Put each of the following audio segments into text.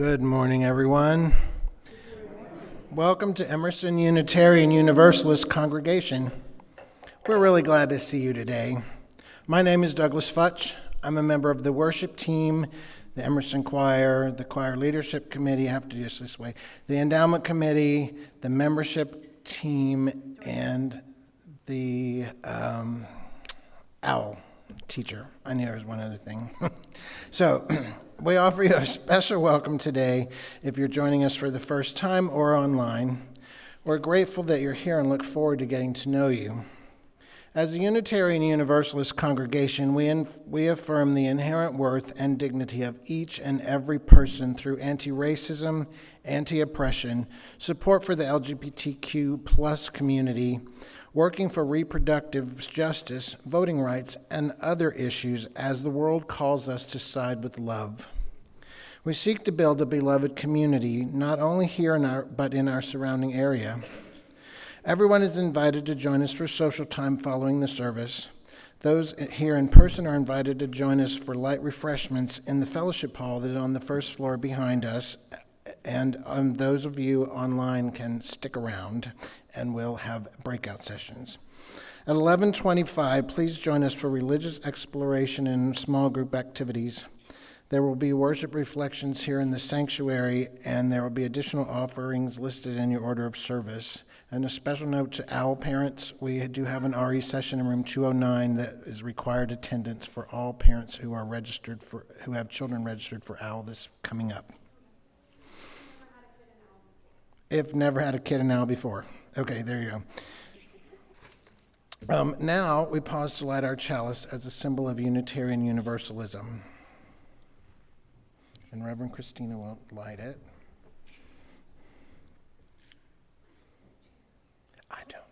Good morning, everyone. Welcome to Emerson Unitarian Universalist Congregation. We're really glad to see you today. My name is Douglas Futch. I'm a member of the worship team, the Emerson Choir, the Choir Leadership Committee, I have to do this way, the Endowment Committee, the membership team, and the OWL teacher. I knew there was one other thing. So, we offer you a special welcome today if you're joining us for the first time or online. We're grateful that you're here and look forward to getting to know you. As a Unitarian Universalist congregation, we affirm the inherent worth and dignity of each and every person through anti-racism, anti-oppression, support for the LGBTQ plus community, working for reproductive justice, voting rights, and other issues as the world calls us to side with love. We seek to build a beloved community, not only here but in our surrounding area. Everyone is invited to join us for social time following the service. Those here in person are invited to join us for light refreshments in the fellowship hall that is on the first floor behind us, and those of you online can stick around and we'll have breakout sessions. At 11:25, please join us for religious exploration and small group activities. There will be worship reflections here in the sanctuary, and there will be additional offerings listed in your order of service. And a special note to OWL parents, we do have an RE session in room 209 that is required attendance for all parents who have children registered for OWL this coming up. If never had a kid in OWL before. Okay, there you go. Now we pause to light our chalice as a symbol of Unitarian Universalism. And Reverend Christina will light it. I don't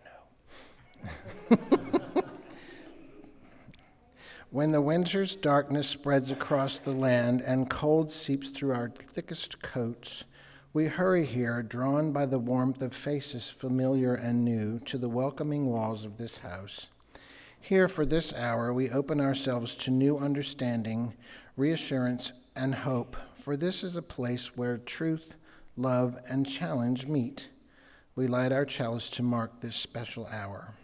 know. When the winter's darkness spreads across the land and cold seeps through our thickest coats, we hurry here, drawn by the warmth of faces familiar and new, to the welcoming walls of this house. Here, for this hour, we open ourselves to new understanding, reassurance, and hope, for this is a place where truth, love, and challenge meet. We light our chalice to mark this special hour.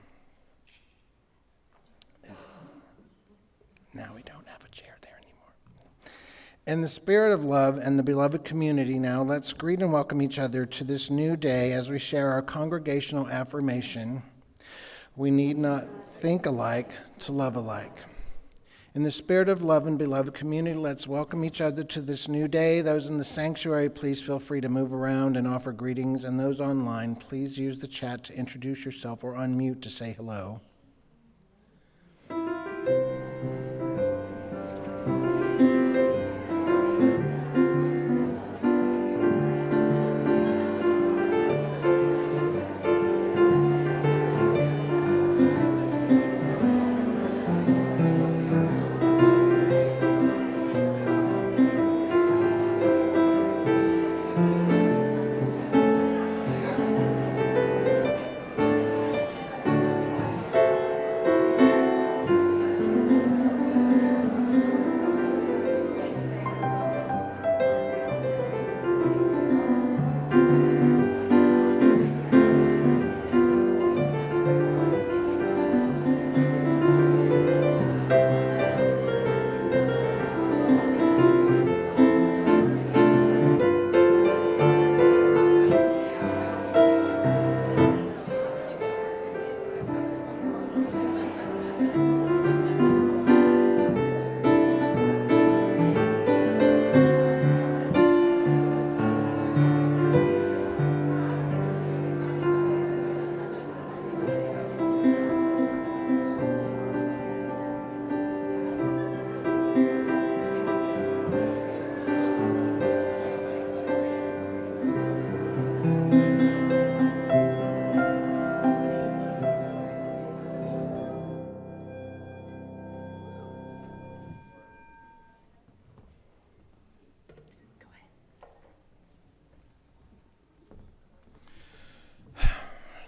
Now we don't have a chair there anymore. In the spirit of love and the beloved community, now let's greet and welcome each other to this new day as we share our congregational affirmation. We need not think alike to love alike. In the spirit of love and beloved community, let's welcome each other to this new day. Those in the sanctuary, please feel free to move around and offer greetings. And those online, please use the chat to introduce yourself or unmute to say hello.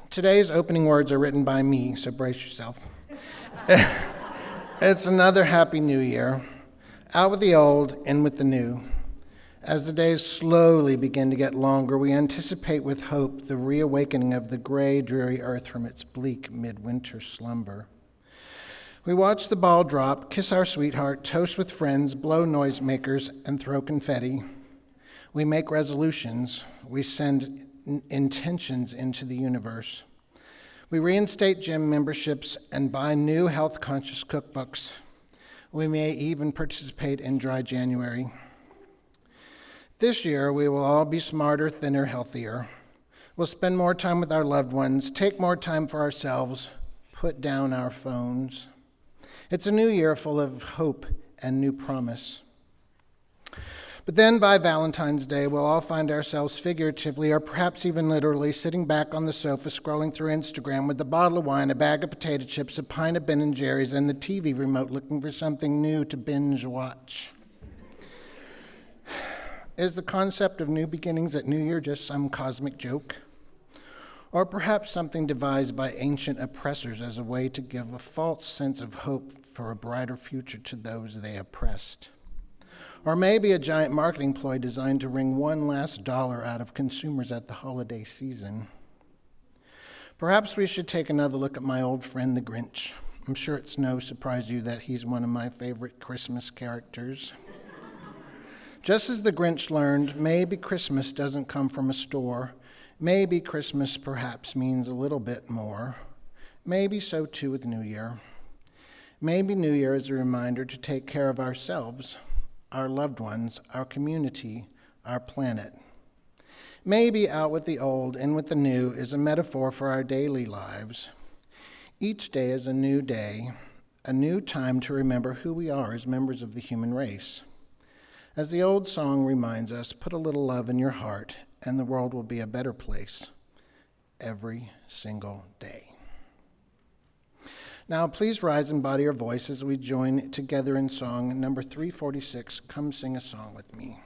Today's opening words are written by me, so brace yourself. It's another happy new year. Out with the old, in with the new. As the days slowly begin to get longer, we anticipate with hope the reawakening of the gray, dreary earth from its bleak midwinter slumber. We watch the ball drop, kiss our sweetheart, toast with friends, blow noisemakers, and throw confetti. We make resolutions. We send intentions into the universe. We reinstate gym memberships and buy new health-conscious cookbooks. We may even participate in Dry January. This year, we will all be smarter, thinner, healthier. We'll spend more time with our loved ones, take more time for ourselves, put down our phones. It's a new year full of hope and new promise. But then by Valentine's Day, we'll all find ourselves figuratively or perhaps even literally sitting back on the sofa scrolling through Instagram with a bottle of wine, a bag of potato chips, a pint of Ben & Jerry's, and the TV remote looking for something new to binge watch. Is the concept of new beginnings at New Year just some cosmic joke? Or perhaps something devised by ancient oppressors as a way to give a false sense of hope for a brighter future to those they oppressed? Or maybe a giant marketing ploy designed to wring one last dollar out of consumers at the holiday season. Perhaps we should take another look at my old friend the Grinch. I'm sure it's no surprise to you that he's one of my favorite Christmas characters. Just as the Grinch learned, maybe Christmas doesn't come from a store. Maybe Christmas perhaps means a little bit more. Maybe so too with New Year. Maybe New Year is a reminder to take care of ourselves, our loved ones, our community, our planet. Maybe out with the old, in with the new is a metaphor for our daily lives. Each day is a new day, a new time to remember who we are as members of the human race. As the old song reminds us, put a little love in your heart and the world will be a better place every single day. Now, please rise and body your voice as we join together in song number 346, Come Sing a Song with Me.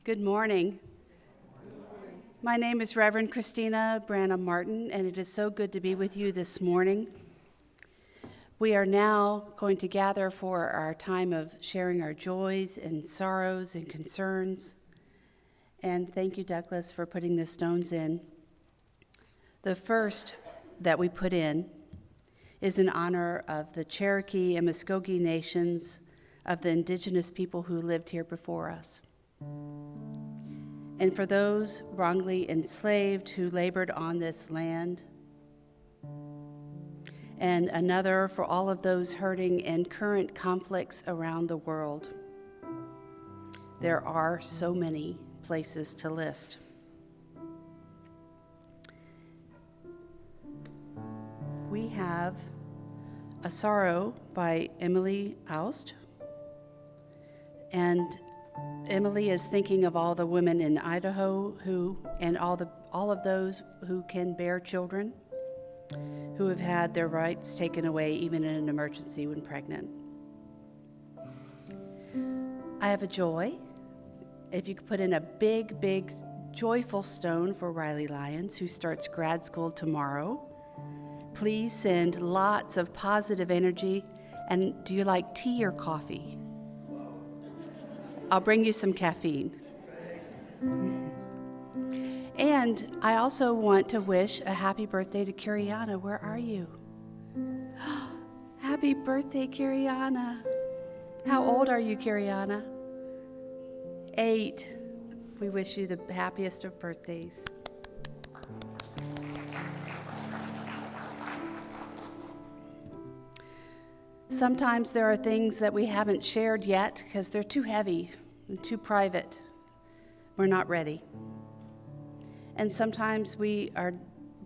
Good morning. My name is Reverend Christina Branum-Martin, and it is so good to be with you this morning. We are now going to gather for our time of sharing our joys and sorrows and concerns. And thank you, Douglas, for putting the stones in. The first that we put in is in honor of the Cherokee and Muskogee nations of the indigenous people who lived here before us. And for those wrongly enslaved who labored on this land. And another for all of those hurting in current conflicts around the world. There are so many places to list. We have A Sorrow by Emily Aust. And Emily is thinking of all the women in Idaho and all of those who can bear children, who have had their rights taken away even in an emergency when pregnant. I Have a Joy. If you could put in a big, big, joyful stone for Riley Lyons, who starts grad school tomorrow. Please send lots of positive energy. And do you like tea or coffee? I'll bring you some caffeine. And I also want to wish a happy birthday to Kiriana. Where are you? Happy birthday, Kiriana. How old are you, Kiriana? 8. We wish you the happiest of birthdays. Sometimes there are things that we haven't shared yet because they're too heavy and too private. We're not ready. And sometimes we are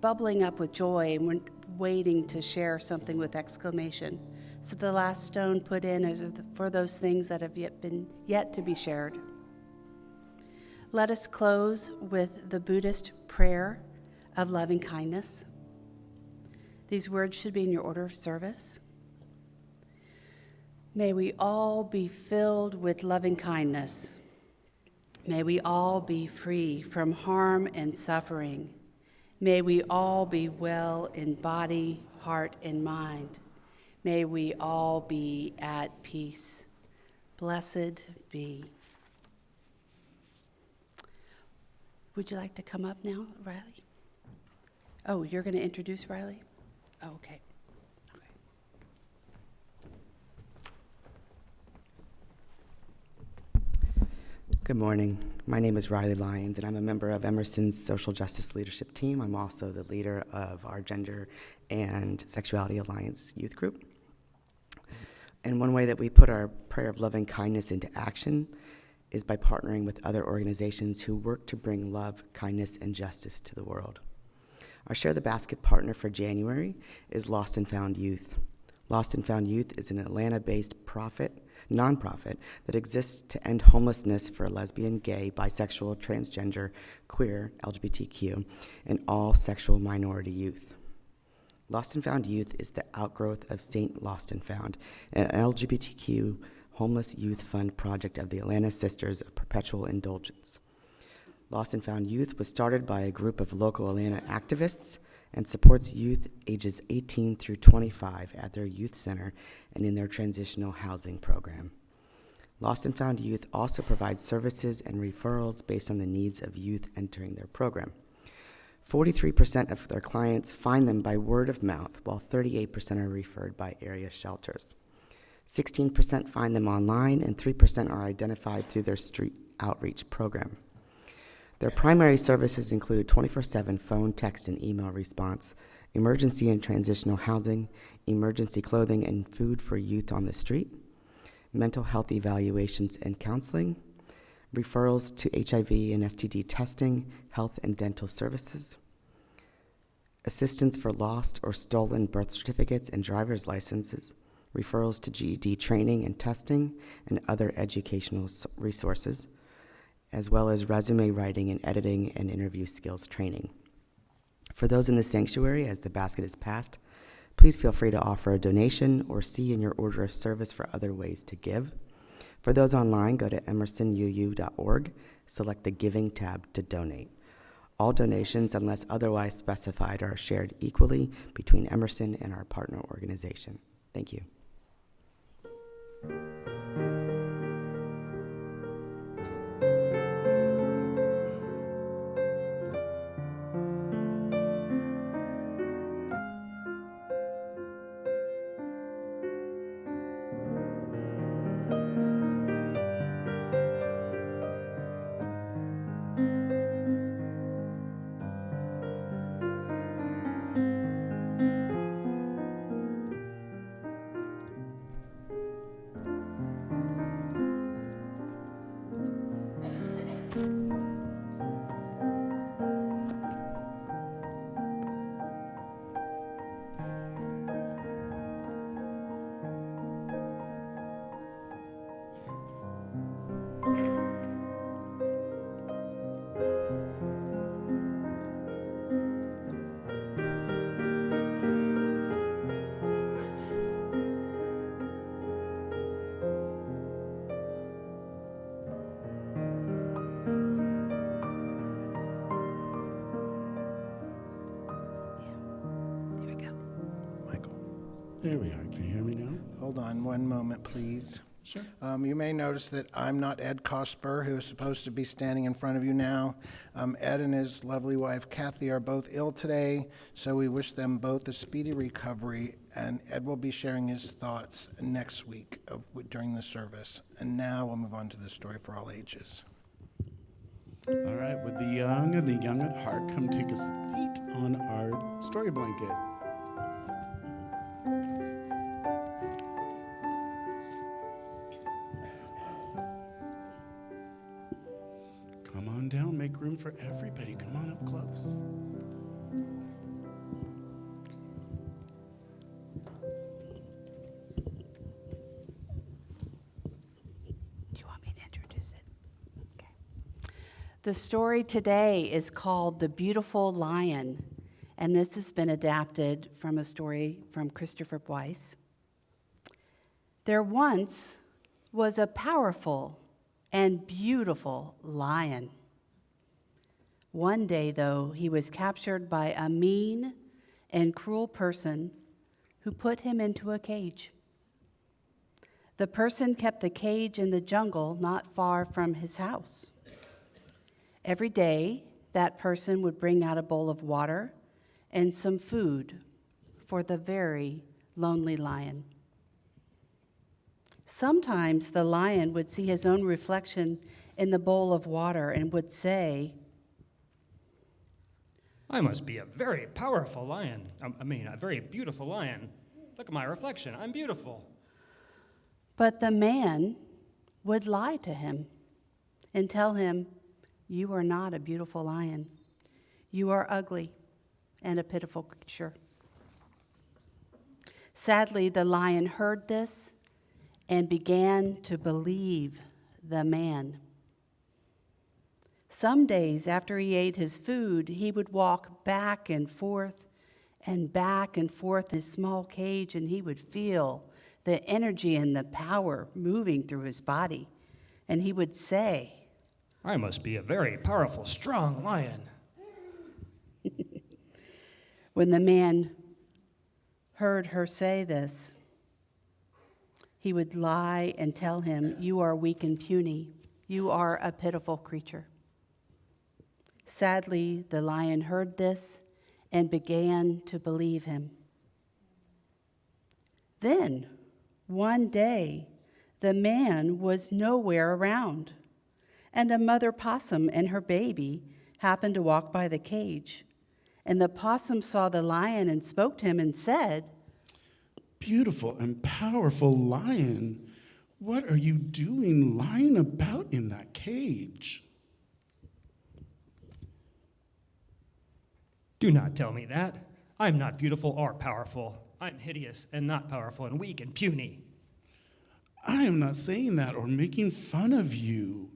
bubbling up with joy and we're waiting to share something with exclamation. So the last stone put in is for those things that have yet to be shared. Let us close with the Buddhist prayer of loving kindness. These words should be in your order of service. May we all be filled with loving kindness. May we all be free from harm and suffering. May we all be well in body, heart, and mind. May we all be at peace. Blessed be. Would you like to come up now, Riley? Oh, you're going to introduce Riley? Oh, okay. Good morning. My name is Riley Lyons, and I'm a member of Emerson's Social Justice Leadership Team. I'm also the leader of our Gender and Sexuality Alliance youth group. And one way that we put our prayer of loving kindness into action is by partnering with other organizations who work to bring love, kindness, and justice to the world. Our Share the Basket partner for January is Lost and Found Youth. Lost and Found Youth is an Atlanta-based nonprofit that exists to end homelessness for lesbian, gay, bisexual, transgender, queer, LGBTQ, and all sexual minority youth. Lost and Found Youth is the outgrowth of St. Lost and Found, an LGBTQ homeless youth fund project of the Atlanta Sisters of Perpetual Indulgence. Lost and Found Youth was started by a group of local Atlanta activists and supports youth ages 18 through 25 at their youth center and in their transitional housing program. Lost and Found Youth also provides services and referrals based on the needs of youth entering their program. 43% of their clients find them by word of mouth, while 38% are referred by area shelters. 16% find them online, and 3% are identified through their street outreach program. Their primary services include 24/7 phone, text, and email response, emergency and transitional housing, emergency clothing and food for youth on the street, mental health evaluations and counseling, referrals to HIV and STD testing, health and dental services, assistance for lost or stolen birth certificates and driver's licenses, referrals to GED training and testing, and other educational resources, as well as resume writing and editing and interview skills training. For those in the sanctuary, as the basket is passed, please feel free to offer a donation or see in your order of service for other ways to give. For those online, go to emersonuu.org, select the Giving tab to donate. All donations, unless otherwise specified, are shared equally between Emerson and our partner organization. Thank you. There we are. Can you hear me now? Hold on one moment, please. Sure. You may notice that I'm not Ed Cosper, who is supposed to be standing in front of you now. Ed and his lovely wife, Kathy, are both ill today, so we wish them both a speedy recovery, and Ed will be sharing his thoughts next week during the service. And now we'll move on to the story for all ages. All right, would the young and the young at heart come take a seat on our story blanket? Come on down, make room for everybody. Come on up close. Do you want me to introduce it? Okay. The story today is called The Beautiful Lion, and this has been adapted from a story from Christopher Weiss. There once was a powerful and beautiful lion. One day, though, he was captured by a mean and cruel person who put him into a cage. The person kept the cage in the jungle not far from his house. Every day, that person would bring out a bowl of water and some food for the very lonely lion. Sometimes the lion would see his own reflection in the bowl of water and would say, I must be a very powerful lion. A very beautiful lion. Look at my reflection. I'm beautiful. but the man would lie to him and tell him, you are not a beautiful lion. You are ugly and a pitiful creature. Sadly, the lion heard this and began to believe the man. Some days after he ate his food, he would walk back and forth in his small cage, and he would feel the energy and the power moving through his body. And he would say, I must be a very powerful, strong lion. when the man heard her say this, he would lie and tell him, you are weak and puny. You are a pitiful creature. Sadly, the lion heard this and began to believe him. Then, one day, the man was nowhere around, and a mother possum and her baby happened to walk by the cage. And the possum saw the lion and spoke to him and said, Beautiful and powerful lion, what are you doing lying about in that cage? Do not tell me that. I'm not beautiful or powerful. I'm hideous and not powerful and weak and puny. I am not saying that or making fun of you.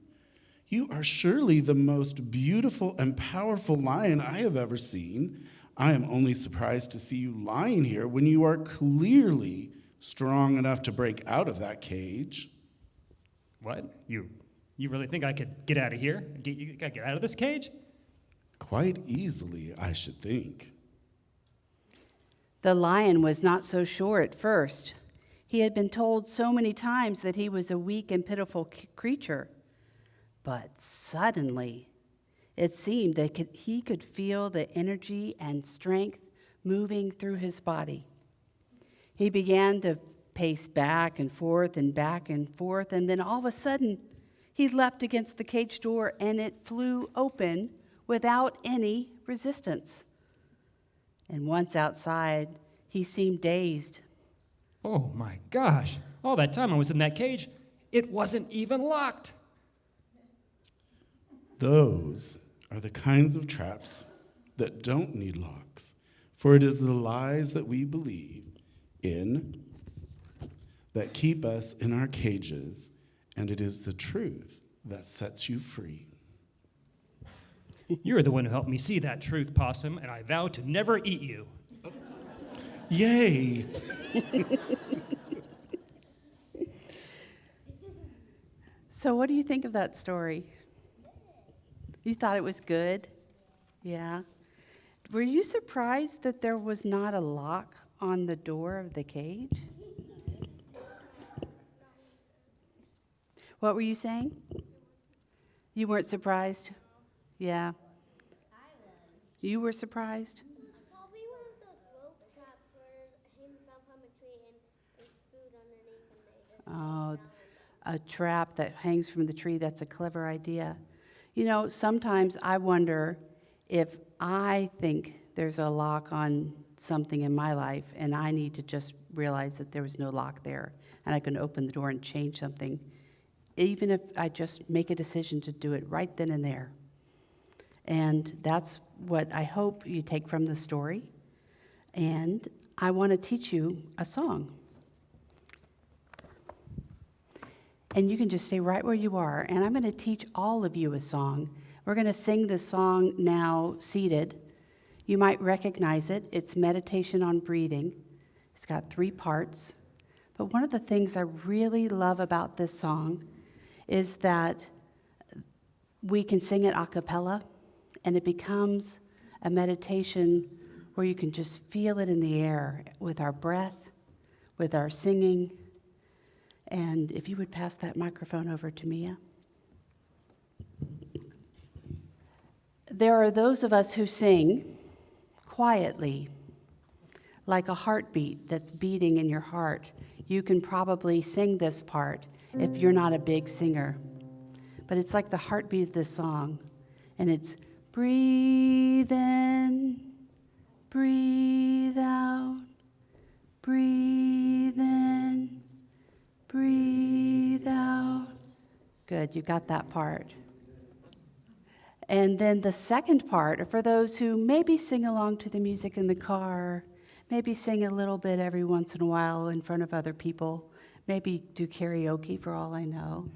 You are surely the most beautiful and powerful lion I have ever seen. I am only surprised to see you lying here when you are clearly strong enough to break out of that cage. What? You really think I could get out of here? You gotta get out of this cage? Quite easily, I should think. The lion was not so sure at first. He had been told so many times that he was a weak and pitiful creature. But suddenly, it seemed that he could feel the energy and strength moving through his body. He began to pace back and forth, and then all of a sudden, he leapt against the cage door, and it flew open without any resistance. And once outside, he seemed dazed. Oh my gosh. All that time I was in that cage, it wasn't even locked. Those are the kinds of traps that don't need locks, for it is the lies that we believe in that keep us in our cages, and it is the truth that sets you free. You're the one who helped me see that truth, Possum, and I vow to never eat you. Yay! So what do you think of that story? You thought it was good? Yeah. Were you surprised that there was not a lock on the door of the cage? What were you saying? You weren't surprised? Yeah. You were surprised? Probably one of those rope traps where it hangs down from a tree and there's food underneath and they just Oh, fall down. a trap that hangs from the tree. That's a clever idea. You know, sometimes I wonder if I think there's a lock on something in my life and I need to just realize that there was no lock there and I can open the door and change something, even if I just make a decision to do it right then and there. And that's what I hope you take from the story. And I want to teach you a song. And you can just stay right where you are. And I'm going to teach all of you a song. We're going to sing this song now seated. You might recognize it. It's Meditation on Breathing. It's got 3 parts. But one of the things I really love about this song is that we can sing it a cappella, and it becomes a meditation where you can just feel it in the air with our breath, with our singing. And if you would pass that microphone over to Mia. There are those of us who sing quietly, like a heartbeat that's beating in your heart. You can probably sing this part if you're not a big singer. But it's like the heartbeat of this song. And it's breathe in, breathe out, breathe in, breathe out. Good, you got that part. And then the second part are for those who maybe sing along to the music in the car, maybe sing a little bit every once in a while in front of other people, maybe do karaoke for all I know.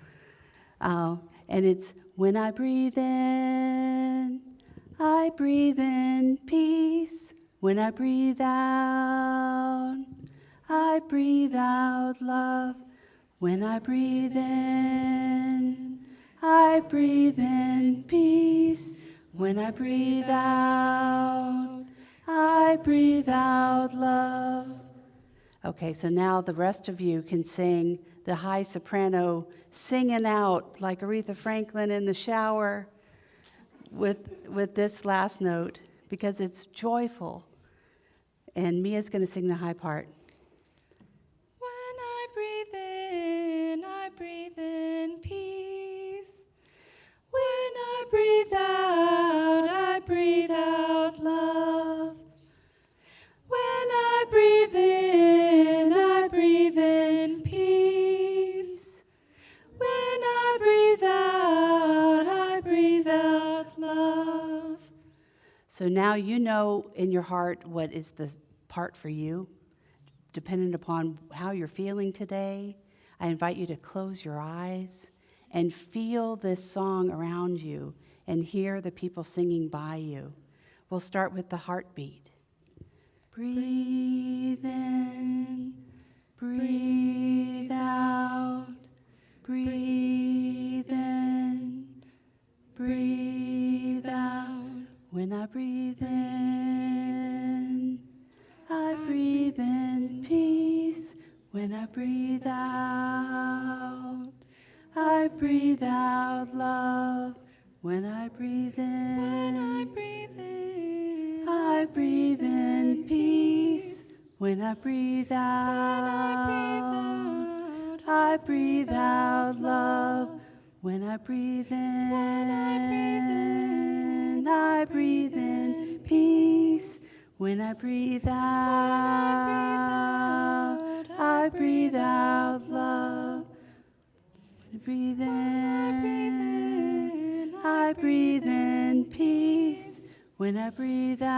And it's when I breathe in peace. When I breathe out love. When I breathe in peace. When I breathe out love. Okay, so now the rest of you can sing the high soprano, singing out like Aretha Franklin in the shower with this last note, because it's joyful. And Mia's going to sing the high part. When I breathe in peace. When I breathe out love. When I breathe in peace. When I breathe out love. So now you know in your heart what is the part for you, dependent upon how you're feeling today. I invite you to close your eyes and feel this song around you and hear the people singing by you. We'll start with the heartbeat. Breathe in, breathe out, breathe in, breathe out. When I breathe in peace. When I breathe out love. When I breathe in peace. When I breathe out love. When I breathe in peace. When I breathe out love. Breathe in peace. When I breathe out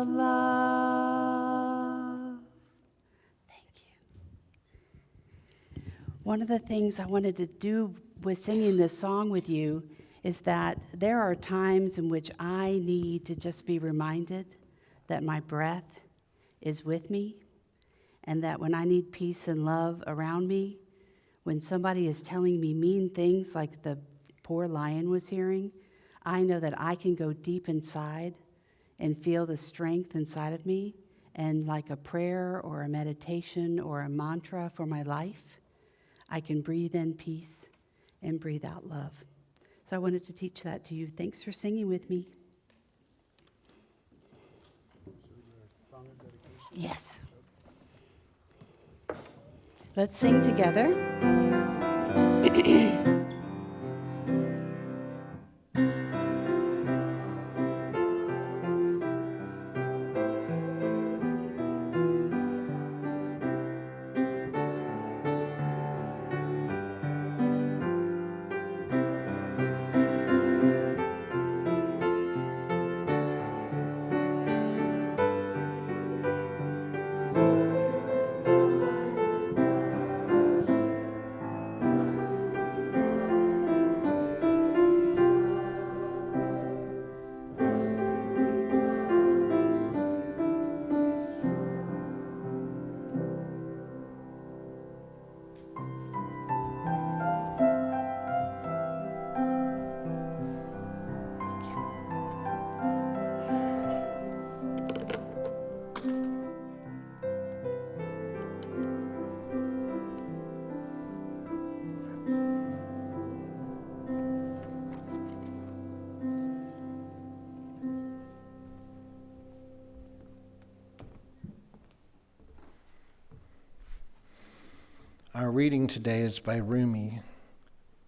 love. Thank you. One of the things I wanted to do with singing this song with you is that there are times in which I need to just be reminded that my breath is with me, and that when I need peace and love around me, when somebody is telling me mean things like the poor lion was hearing, I know that I can go deep inside and feel the strength inside of me, and like a prayer or a meditation or a mantra for my life, I can breathe in peace and breathe out love. So I wanted to teach that to you. Thanks for singing with me. Yes. Let's sing together. Our reading today is by Rumi,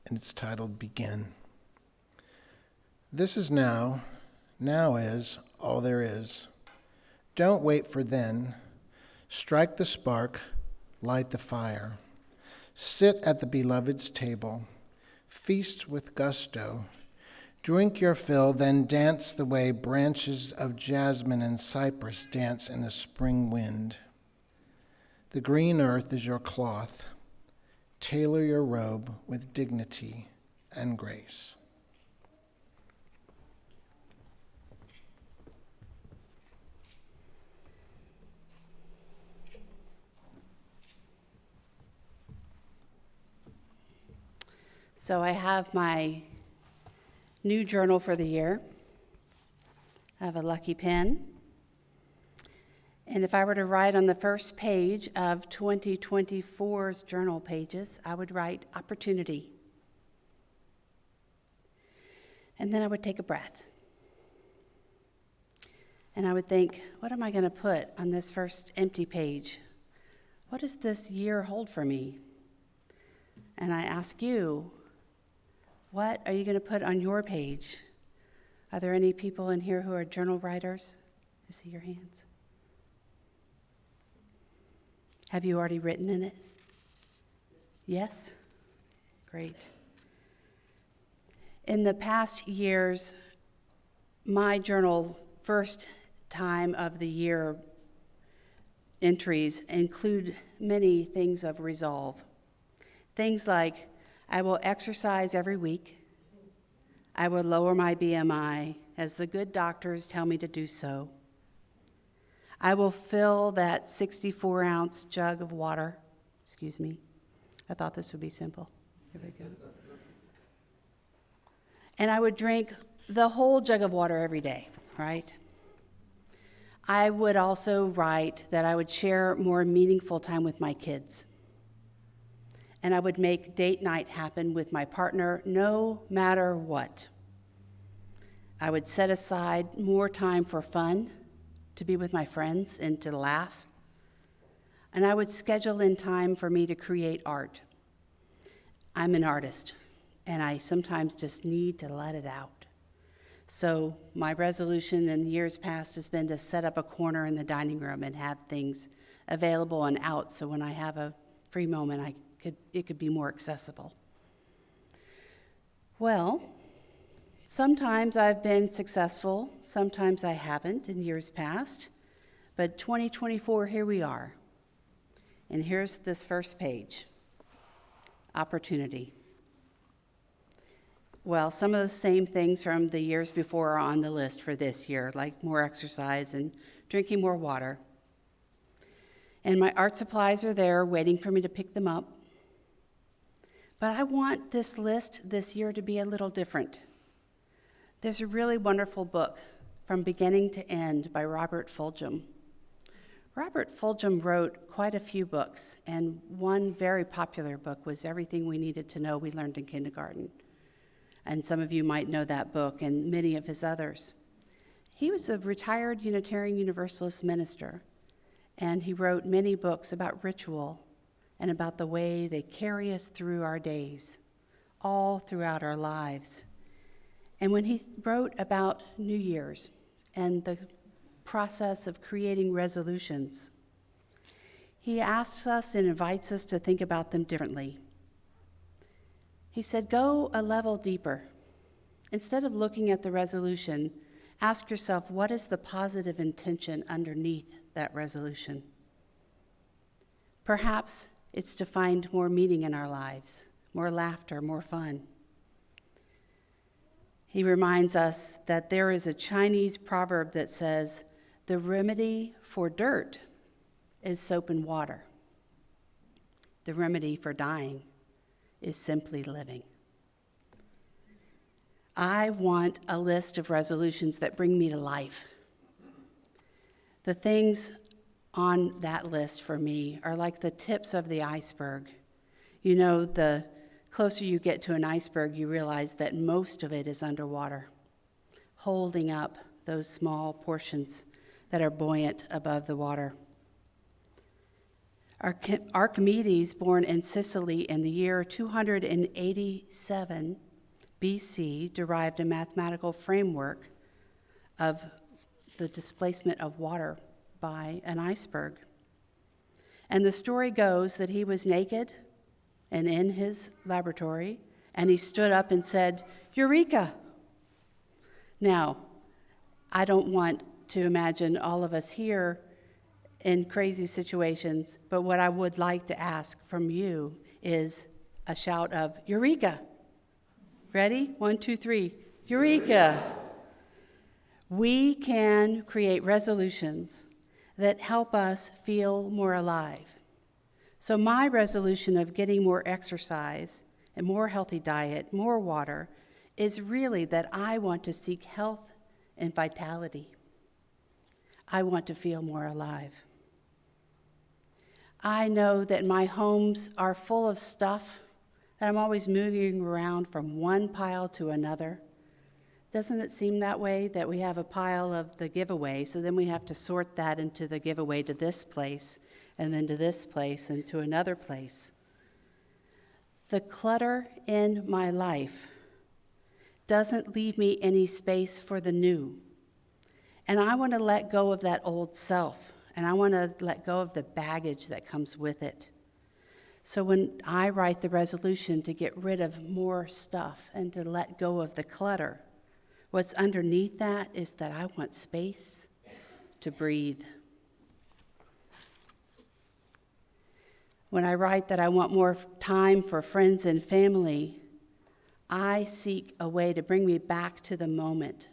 and it's titled Begin. This is now, now is all there is. Don't wait for then. Strike the spark, light the fire. Sit at the beloved's table, feast with gusto. Drink your fill, then dance the way branches of jasmine and cypress dance in the spring wind. The green earth is your cloth. Tailor your robe with dignity and grace. So I have my new journal for the year. I have a lucky pen. And if I were to write on the first page of 2024's journal pages, I would write opportunity. And then I would take a breath. And I would think, what am I going to put on this first empty page? What does this year hold for me? And I ask you, what are you going to put on your page? Are there any people in here who are journal writers? I see your hands. Have you already written in it? Yes? Great. In the past years, my journal first time of the year entries include many things of resolve. Things like, I will exercise every week. I will lower my BMI as the good doctors tell me to do so. I will fill that 64-ounce jug of water. Excuse me. I thought this would be simple. Here we go. And I would drink the whole jug of water every day, right? I would also write that I would share more meaningful time with my kids. And I would make date night happen with my partner no matter what. I would set aside more time for fun, to be with my friends and to laugh. And I would schedule in time for me to create art. I'm an artist, and I sometimes just need to let it out. So my resolution in years past has been to set up a corner in the dining room and have things available and out, so when I have a free moment, it could be more accessible. Well, sometimes I've been successful, sometimes I haven't in years past, but 2024, here we are. And here's this first page, opportunity. Well, some of the same things from the years before are on the list for this year, like more exercise and drinking more water. And my art supplies are there waiting for me to pick them up. But I want this list this year to be a little different. There's a really wonderful book From Beginning to End by Robert Fulghum. Robert Fulghum wrote quite a few books, and one very popular book was Everything We Needed to Know We Learned in Kindergarten. And some of you might know that book and many of his others. He was a retired Unitarian Universalist minister, and he wrote many books about ritual and about the way they carry us through our days, all throughout our lives. And when he wrote about New Year's and the process of creating resolutions, he asks us and invites us to think about them differently. He said, go a level deeper. Instead of looking at the resolution, ask yourself, what is the positive intention underneath that resolution? Perhaps it's to find more meaning in our lives, more laughter, more fun. He reminds us that there is a Chinese proverb that says, the remedy for dirt is soap and water. The remedy for dying is simply living. I want a list of resolutions that bring me to life. The things on that list for me are like the tips of the iceberg. You know, the closer you get to an iceberg, you realize that most of it is underwater, holding up those small portions that are buoyant above the water. Archimedes, born in Sicily in the year 287 BC, derived a mathematical framework of the displacement of water by an iceberg. And the story goes that he was naked and in his laboratory, and he stood up and said, "Eureka!" Now, I don't want to imagine all of us here in crazy situations, but what I would like to ask from you is a shout of Eureka. Ready? 1, 2, 3. Eureka! We can create resolutions that help us feel more alive. So my resolution of getting more exercise and more healthy diet, more water, is really that I want to seek health and vitality. I want to feel more alive. I know that my homes are full of stuff that I'm always moving around from one pile to another. Doesn't it seem that way, that we have a pile of the giveaway, so then we have to sort that into the giveaway to this place, and then to this place, and to another place? The clutter in my life doesn't leave me any space for the new. And I want to let go of that old self, and I want to let go of the baggage that comes with it. So when I write the resolution to get rid of more stuff and to let go of the clutter, what's underneath that is that I want space to breathe. When I write that I want more time for friends and family, I seek a way to bring me back to the moment,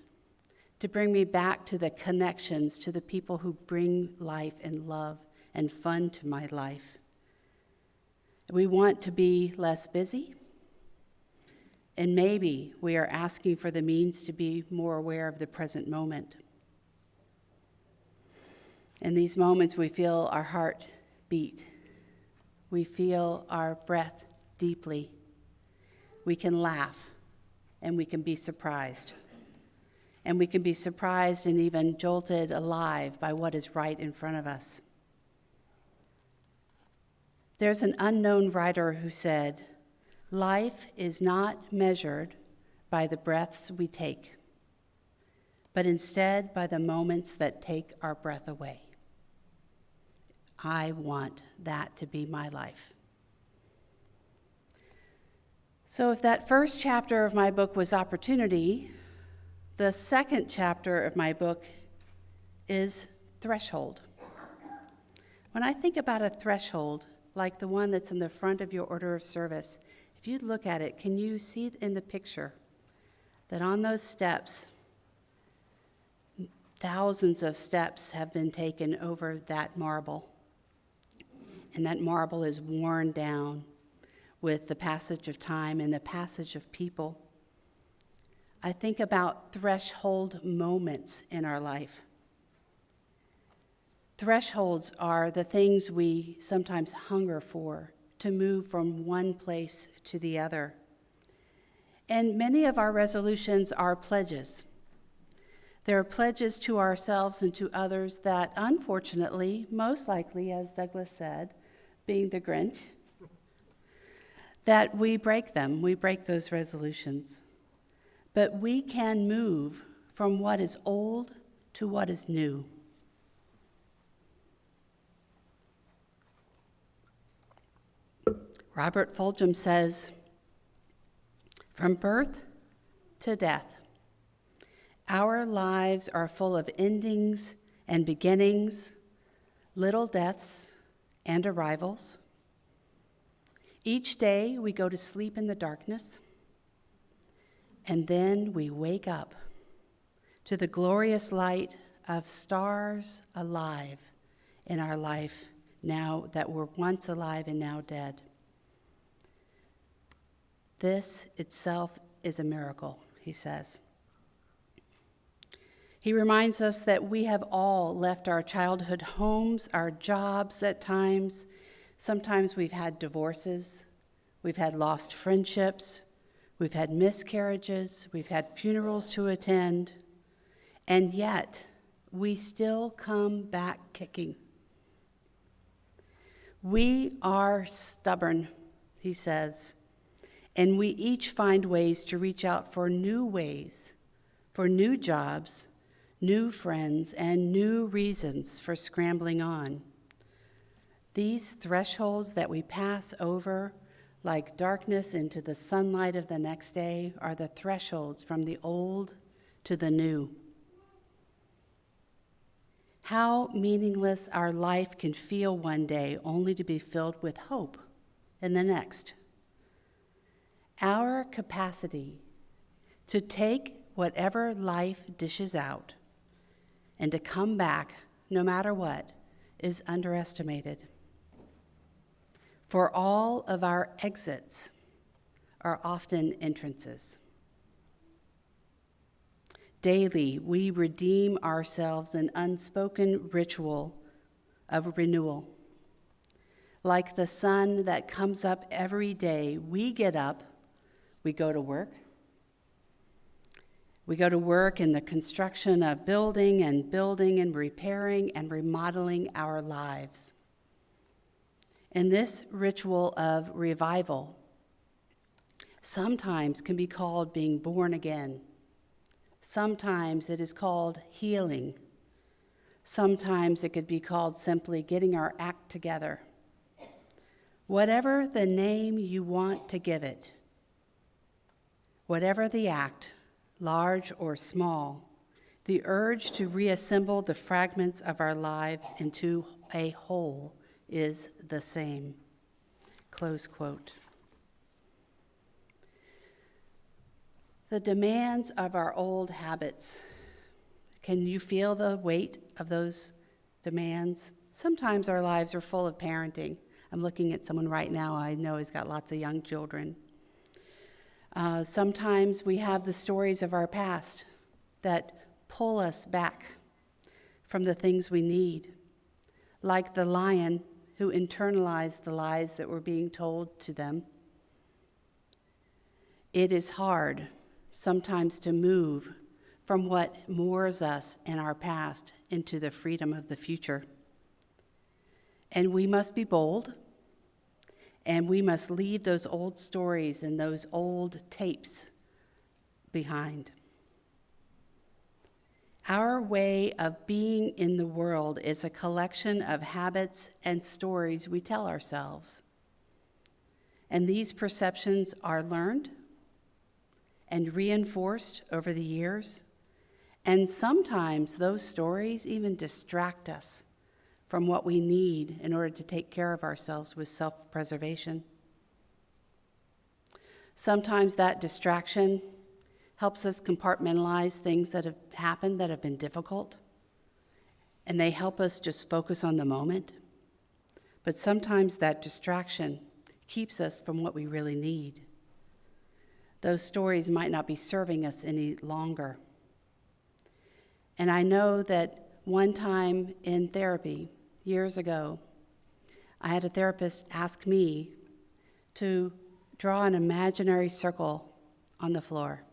to bring me back to the connections, to the people who bring life and love and fun to my life. We want to be less busy, and maybe we are asking for the means to be more aware of the present moment. In these moments, we feel our heart beat. We feel our breath deeply. We can laugh, and we can be surprised. And we can be surprised and even jolted alive by what is right in front of us. There's an unknown writer who said, "Life is not measured by the breaths we take, but instead by the moments that take our breath away." I want that to be my life. So if that first chapter of my book was opportunity, the second chapter of my book is threshold. When I think about a threshold, like the one that's in the front of your order of service, if you look at it, can you see in the picture that on those steps, thousands of steps have been taken over that marble, and that marble is worn down with the passage of time and the passage of people. I think about threshold moments in our life. Thresholds are the things we sometimes hunger for to move from one place to the other. And many of our resolutions are pledges. They're pledges to ourselves and to others that, unfortunately, most likely, as Douglas said, being the Grinch, that we break them. We break those resolutions. But we can move from what is old to what is new. Robert Fulghum says, "From birth to death, our lives are full of endings and beginnings, little deaths and arrivals. Each day we go to sleep in the darkness, and then we wake up to the glorious light of stars alive in our life now that were once alive and now dead. This itself is a miracle," he says. He reminds us that we have all left our childhood homes, our jobs at times. Sometimes we've had divorces, we've had lost friendships, we've had miscarriages, we've had funerals to attend, and yet we still come back kicking. We are stubborn, he says, and we each find ways to reach out for new ways, for new jobs, new friends, and new reasons for scrambling on. These thresholds that we pass over like darkness into the sunlight of the next day are the thresholds from the old to the new. How meaningless our life can feel one day only to be filled with hope in the next. Our capacity to take whatever life dishes out and to come back no matter what is underestimated. For all of our exits are often entrances. Daily, we redeem ourselves in unspoken ritual of renewal. Like the sun that comes up every day, we get up, we go to work. We go to work in the construction of building and repairing and remodeling our lives. And this ritual of revival sometimes can be called being born again. Sometimes it is called healing. Sometimes it could be called simply getting our act together. Whatever the name you want to give it, whatever the act, large or small, the urge to reassemble the fragments of our lives into a whole is the same." Close quote. The demands of our old habits. Can you feel the weight of those demands? Sometimes our lives are full of parenting. I'm looking at someone right now I know has got lots of young children. Sometimes we have the stories of our past that pull us back from the things we need, like the lion who internalized the lies that were being told to them. It is hard sometimes to move from what moors us in our past into the freedom of the future. And we must be bold, and we must leave those old stories and those old tapes behind. Our way of being in the world is a collection of habits and stories we tell ourselves. And these perceptions are learned and reinforced over the years. And sometimes those stories even distract us from what we need in order to take care of ourselves with self-preservation. Sometimes that distraction helps us compartmentalize things that have happened that have been difficult, and they help us just focus on the moment. But sometimes that distraction keeps us from what we really need. Those stories might not be serving us any longer. And I know that one time in therapy, years ago, I had a therapist ask me to draw an imaginary circle on the floor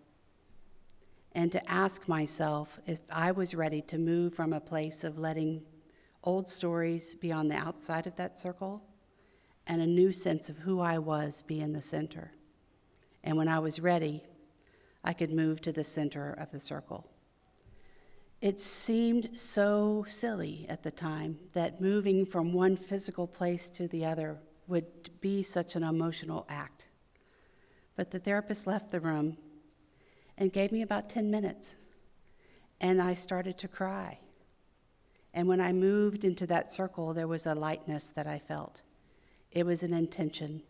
and to ask myself if I was ready to move from a place of letting old stories be on the outside of that circle and a new sense of who I was be in the center. And when I was ready, I could move to the center of the circle. It seemed so silly at the time that moving from one physical place to the other would be such an emotional act. But the therapist left the room and gave me about 10 minutes, and I started to cry. And when I moved into that circle, there was a lightness that I felt. It was an intention.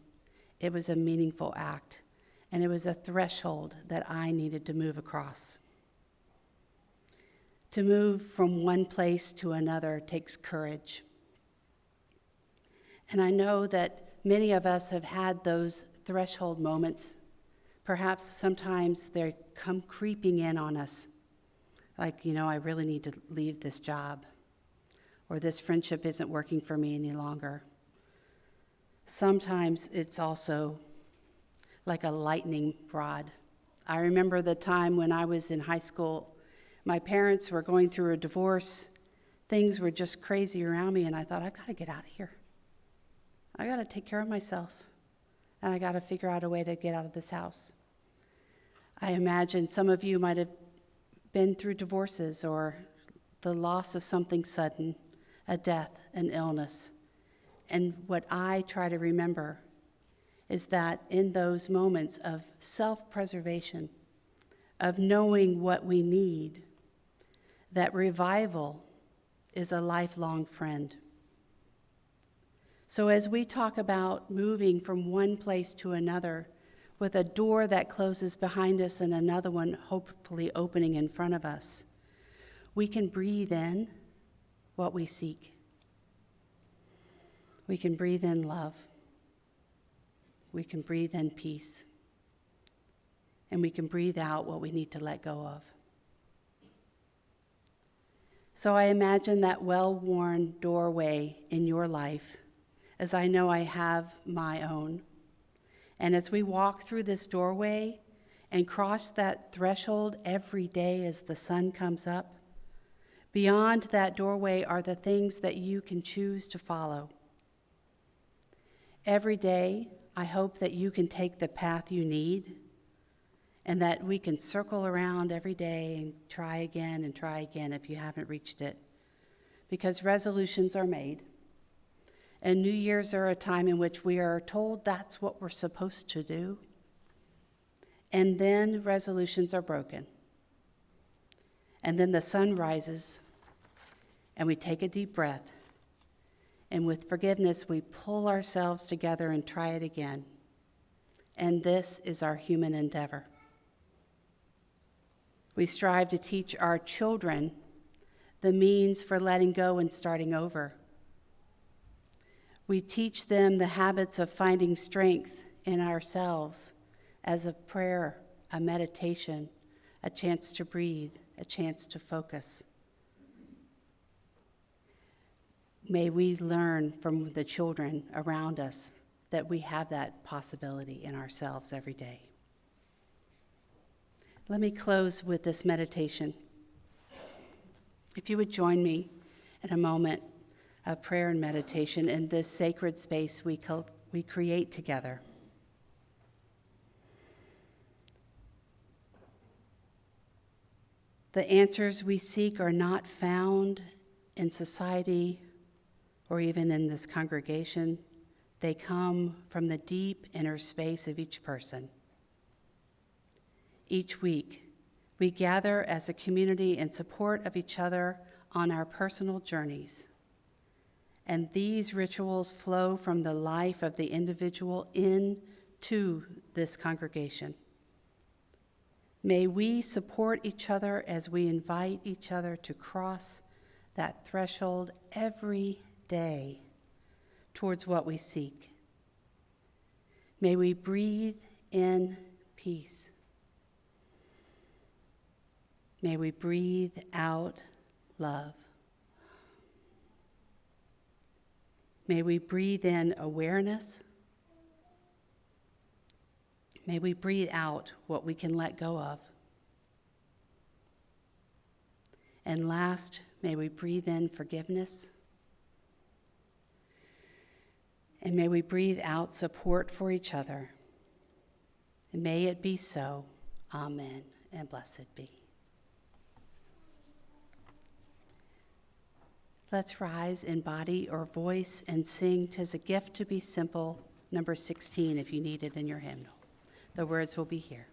It was a meaningful act. And it was a threshold that I needed to move across. To move from one place to another takes courage. And I know that many of us have had those threshold moments. Perhaps sometimes they come creeping in on us. Like, I really need to leave this job. Or this friendship isn't working for me any longer. Sometimes it's also like a lightning rod. I remember the time when I was in high school, my parents were going through a divorce. Things were just crazy around me, and I thought, I've got to get out of here. I got to take care of myself, and I got to figure out a way to get out of this house. I imagine some of you might have been through divorces or the loss of something sudden, a death, an illness. And what I try to remember is that in those moments of self-preservation, of knowing what we need, that revival is a lifelong friend. So as we talk about moving from one place to another, with a door that closes behind us and another one hopefully opening in front of us, we can breathe in what we seek. We can breathe in love. We can breathe in peace. And we can breathe out what we need to let go of. So I imagine that well-worn doorway in your life, as I know I have my own. And as we walk through this doorway and cross that threshold every day as the sun comes up, beyond that doorway are the things that you can choose to follow. Every day, I hope that you can take the path you need and that we can circle around every day and try again if you haven't reached it. Because resolutions are made. And New Year's are a time in which we are told that's what we're supposed to do. And then resolutions are broken. And then the sun rises, and we take a deep breath. And with forgiveness, we pull ourselves together and try it again. And this is our human endeavor. We strive to teach our children the means for letting go and starting over. We teach them the habits of finding strength in ourselves as a prayer, a meditation, a chance to breathe, a chance to focus. May we learn from the children around us that we have that possibility in ourselves every day. Let me close with this meditation. If you would join me in a moment of prayer and meditation in this sacred space we create together. The answers we seek are not found in society or even in this congregation. They come from the deep inner space of each person. Each week, we gather as a community in support of each other on our personal journeys. And these rituals flow from the life of the individual into this congregation. May we support each other as we invite each other to cross that threshold every day towards what we seek. May we breathe in peace. peace. May we breathe out love. May we breathe in awareness. May we breathe out what we can let go of. And last, may we breathe in forgiveness. And may we breathe out support for each other. And may it be so. Amen, and blessed be. Let's rise in body or voice and sing "'Tis a Gift to Be Simple," number 16, if you need it in your hymnal. The words will be here.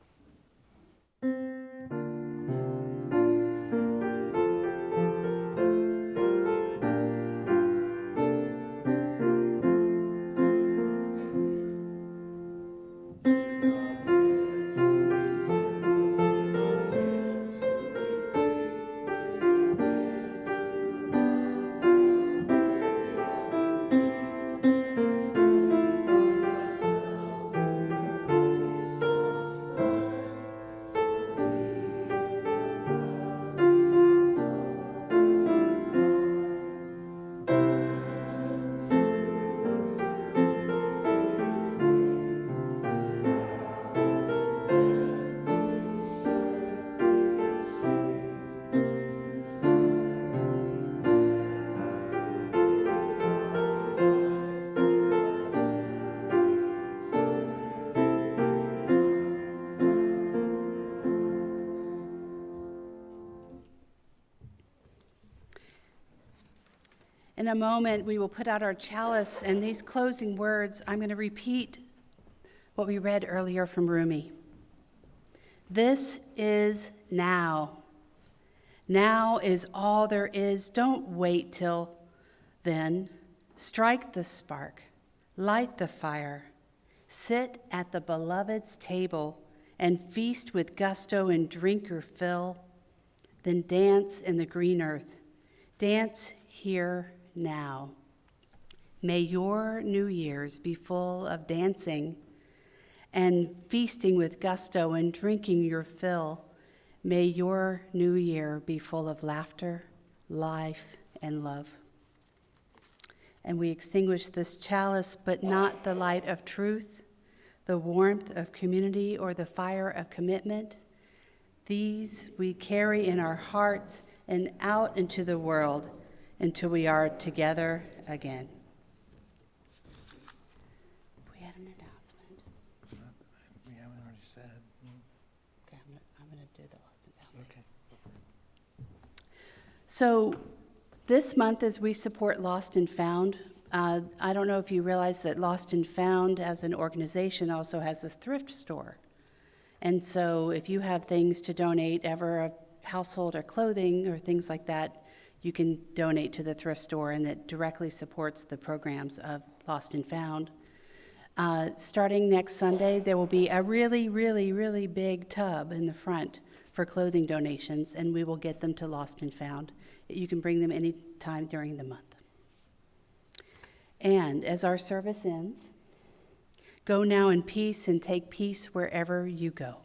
In a moment, we will put out our chalice, and these closing words, I'm going to repeat what we read earlier from Rumi. This is now. Now is all there is. Don't wait till then. Strike the spark. Light the fire. Sit at the beloved's table and feast with gusto and drink your fill. Then dance in the green earth. Dance here now. May your New Year's be full of dancing and feasting with gusto and drinking your fill. May your New Year be full of laughter, life, and love. And we extinguish this chalice, but not the light of truth, the warmth of community, or the fire of commitment. These we carry in our hearts and out into the world until we are together again. We had an announcement. We haven't already said. Okay, I'm going to do the lost and found. Okay. So this month, as we support Lost and Found, I don't know if you realize that Lost and Found as an organization also has a thrift store. And so if you have things to donate, ever a household or clothing or things like that, you can donate to the thrift store, and it directly supports the programs of Lost and Found. Starting next Sunday, there will be a really, really, really big tub in the front for clothing donations, and we will get them to Lost and Found. You can bring them any time during the month. And as our service ends, go now in peace and take peace wherever you go.